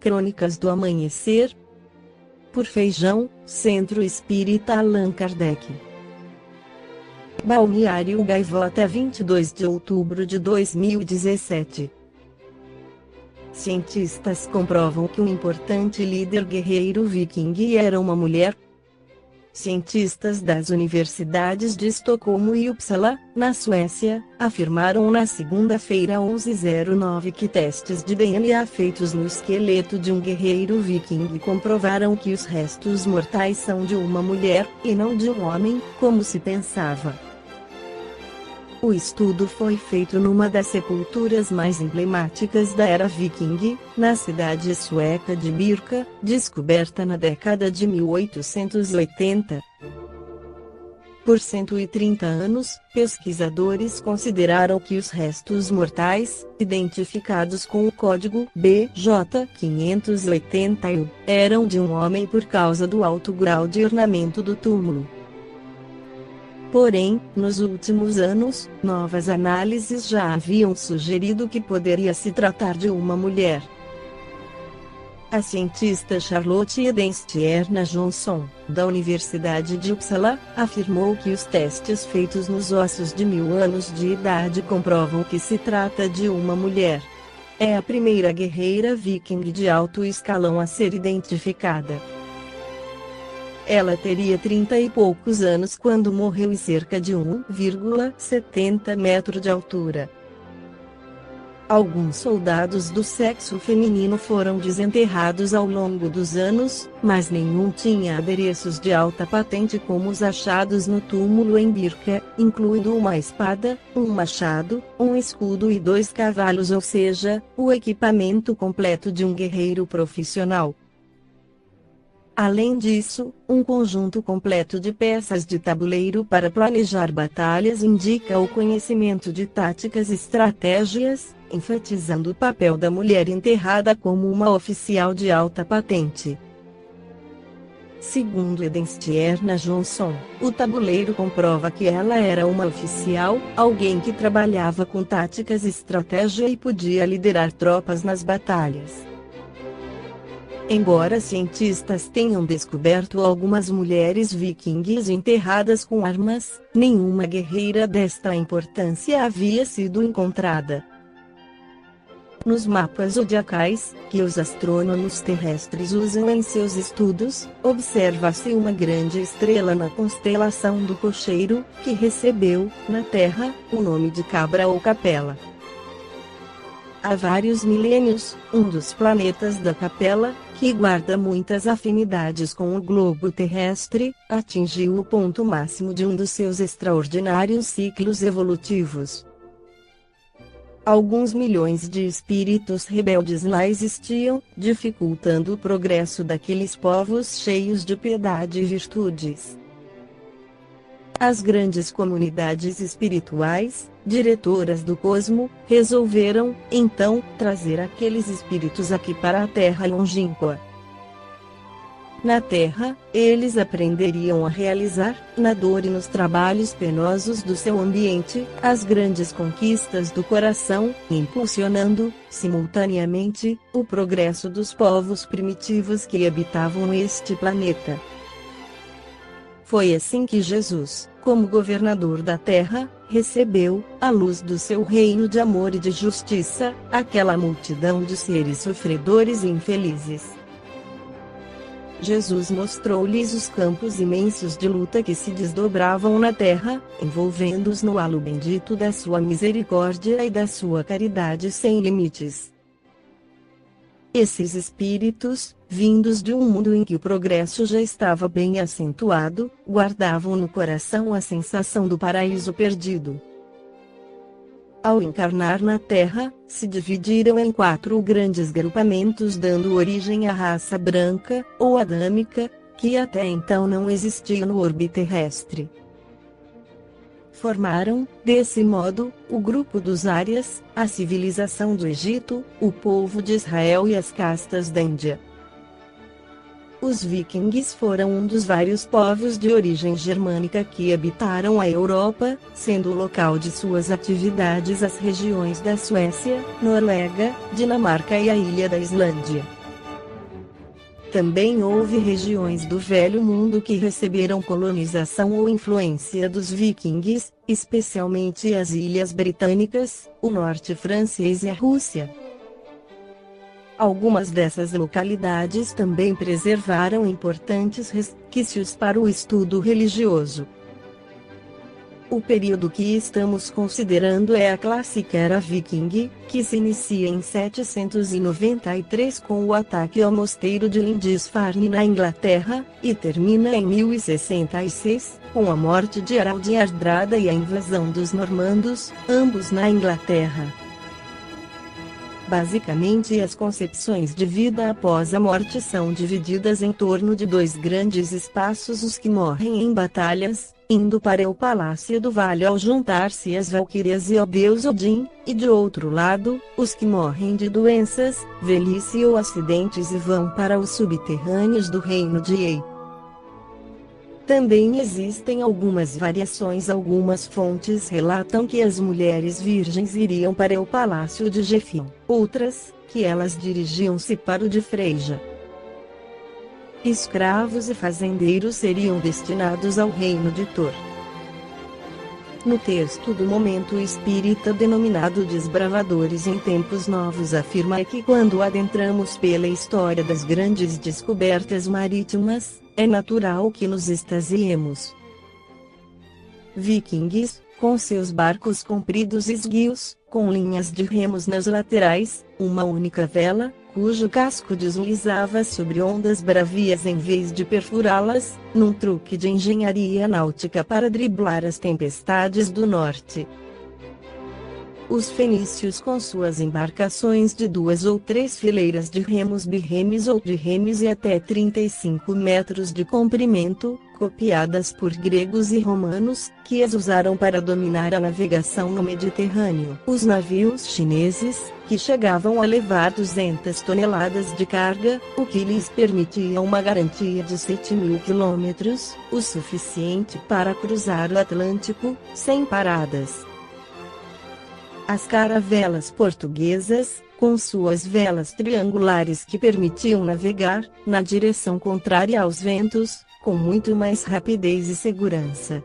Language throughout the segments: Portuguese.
Crônicas do Amanhecer. Por Feijão, Centro Espírita Allan Kardec. Balneário Gaivota, 22 de outubro de 2017. Cientistas comprovam que um importante líder guerreiro viking era uma mulher. Cientistas das universidades de Estocolmo e Uppsala, na Suécia, afirmaram na segunda-feira 11/09 que testes de DNA feitos no esqueleto de um guerreiro viking comprovaram que os restos mortais são de uma mulher, e não de um homem, como se pensava. O estudo foi feito numa das sepulturas mais emblemáticas da era viking, na cidade sueca de Birka, descoberta na década de 1880. Por 130 anos, pesquisadores consideraram que os restos mortais, identificados com o código BJ580U, eram de um homem por causa do alto grau de ornamento do túmulo. Porém, nos últimos anos, novas análises já haviam sugerido que poderia se tratar de uma mulher. A cientista Charlotte Edenstierna Johnson, da Universidade de Uppsala, afirmou que os testes feitos nos ossos de 1000 anos de idade comprovam que se trata de uma mulher. É a primeira guerreira viking de alto escalão a ser identificada. Ela teria 30 e poucos anos quando morreu e cerca de 1,70 metros de altura. Alguns soldados do sexo feminino foram desenterrados ao longo dos anos, mas nenhum tinha adereços de alta patente como os achados no túmulo em Birka, incluindo uma espada, um machado, um escudo e 2 cavalos, ou seja, o equipamento completo de um guerreiro profissional. Além disso, um conjunto completo de peças de tabuleiro para planejar batalhas indica o conhecimento de táticas e estratégias, enfatizando o papel da mulher enterrada como uma oficial de alta patente. Segundo Edenstierna Johnson, o tabuleiro comprova que ela era uma oficial, alguém que trabalhava com táticas e estratégia e podia liderar tropas nas batalhas. Embora cientistas tenham descoberto algumas mulheres vikings enterradas com armas, nenhuma guerreira desta importância havia sido encontrada. Nos mapas zodiacais, que os astrônomos terrestres usam em seus estudos, observa-se uma grande estrela na constelação do Cocheiro, que recebeu, na Terra, o nome de Cabra ou Capela. Há vários milênios, um dos planetas da Capela, que guarda muitas afinidades com o globo terrestre, atingiu o ponto máximo de um dos seus extraordinários ciclos evolutivos. Alguns milhões de espíritos rebeldes lá existiam, dificultando o progresso daqueles povos cheios de piedade e virtudes. As grandes comunidades espirituais, diretoras do cosmo, resolveram, então, trazer aqueles espíritos aqui para a Terra longínqua. Na Terra, eles aprenderiam a realizar, na dor e nos trabalhos penosos do seu ambiente, as grandes conquistas do coração, impulsionando, simultaneamente, o progresso dos povos primitivos que habitavam este planeta. Foi assim que Jesus, como governador da Terra, recebeu, à luz do seu reino de amor e de justiça, aquela multidão de seres sofredores e infelizes. Jesus mostrou-lhes os campos imensos de luta que se desdobravam na Terra, envolvendo-os no halo bendito da sua misericórdia e da sua caridade sem limites. Esses espíritos, vindos de um mundo em que o progresso já estava bem acentuado, guardavam no coração a sensação do paraíso perdido. Ao encarnar na Terra, se dividiram em 4 grandes grupamentos, dando origem à raça branca, ou adâmica, que até então não existia no orbe terrestre. Formaram, desse modo, o grupo dos Árias, a civilização do Egito, o povo de Israel e as castas da Índia. Os vikings foram um dos vários povos de origem germânica que habitaram a Europa, sendo o local de suas atividades as regiões da Suécia, Noruega, Dinamarca e a ilha da Islândia. Também houve regiões do Velho Mundo que receberam colonização ou influência dos vikings, especialmente as Ilhas Britânicas, o Norte francês e a Rússia. Algumas dessas localidades também preservaram importantes resquícios para o estudo religioso. O período que estamos considerando é a clássica Era Viking, que se inicia em 793 com o ataque ao mosteiro de Lindisfarne na Inglaterra, e termina em 1066, com a morte de Harald Hardrada e a invasão dos normandos, ambos na Inglaterra. Basicamente, as concepções de vida após a morte são divididas em torno de dois grandes espaços: os que morrem em batalhas, indo para o Palácio do Vale ao juntar-se às Valquírias e ao deus Odin, e de outro lado, os que morrem de doenças, velhice ou acidentes e vão para os subterrâneos do reino de Ei. Também existem algumas variações. Algumas fontes relatam que as mulheres virgens iriam para o palácio de Gefil, outras, que elas dirigiam-se para o de Freyja. Escravos e fazendeiros seriam destinados ao reino de Thor. No texto do Momento Espírita denominado Desbravadores em Tempos Novos, afirma que quando adentramos pela história das grandes descobertas marítimas, é natural que nos extasiemos. Vikings, com seus barcos compridos e esguios, com linhas de remos nas laterais, uma única vela, cujo casco deslizava sobre ondas bravias em vez de perfurá-las, num truque de engenharia náutica para driblar as tempestades do norte. Os fenícios, com suas embarcações de 2 ou 3 fileiras de remos birremes ou de remes e até 35 metros de comprimento, copiadas por gregos e romanos, que as usaram para dominar a navegação no Mediterrâneo. Os navios chineses, que chegavam a levar 200 toneladas de carga, o que lhes permitia uma garantia de 7.000 quilômetros, o suficiente para cruzar o Atlântico, sem paradas. As caravelas portuguesas, com suas velas triangulares que permitiam navegar, na direção contrária aos ventos, com muito mais rapidez e segurança.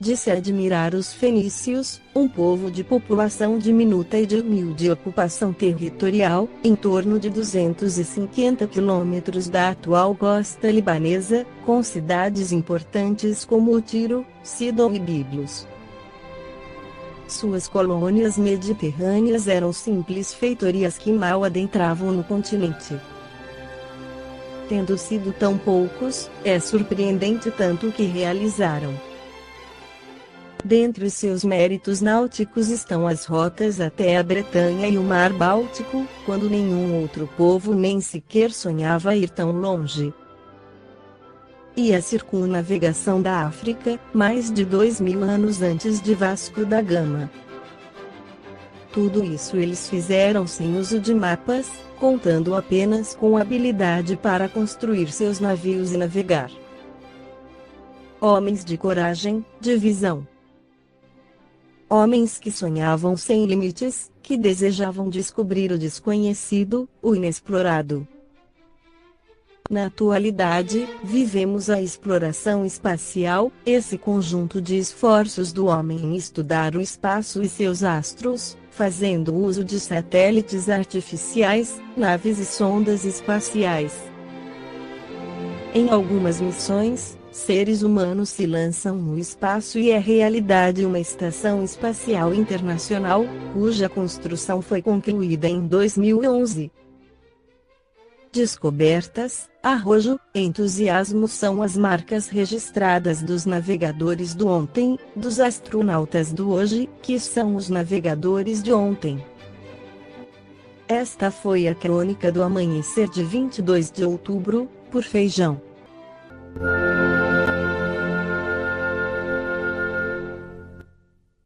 De se admirar os fenícios, um povo de população diminuta e de humilde ocupação territorial, em torno de 250 quilômetros da atual costa libanesa, com cidades importantes como Tiro, Sidon e Biblos. Suas colônias mediterrâneas eram simples feitorias que mal adentravam no continente. Tendo sido tão poucos, é surpreendente tanto o que realizaram. Dentre os seus méritos náuticos estão as rotas até a Bretanha e o Mar Báltico, quando nenhum outro povo nem sequer sonhava ir tão longe. E a circunnavegação da África, mais de 2.000 anos antes de Vasco da Gama. Tudo isso eles fizeram sem uso de mapas, contando apenas com habilidade para construir seus navios e navegar. Homens de coragem, de visão. Homens que sonhavam sem limites, que desejavam descobrir o desconhecido, o inexplorado. Na atualidade, vivemos a exploração espacial, esse conjunto de esforços do homem em estudar o espaço e seus astros, fazendo uso de satélites artificiais, naves e sondas espaciais. Em algumas missões, seres humanos se lançam no espaço e é realidade uma estação espacial internacional, cuja construção foi concluída em 2011. Descobertas, arrojo, entusiasmo são as marcas registradas dos navegadores do ontem, dos astronautas do hoje, que são os navegadores de ontem. Esta foi a crônica do amanhecer de 22 de outubro, por Feijão.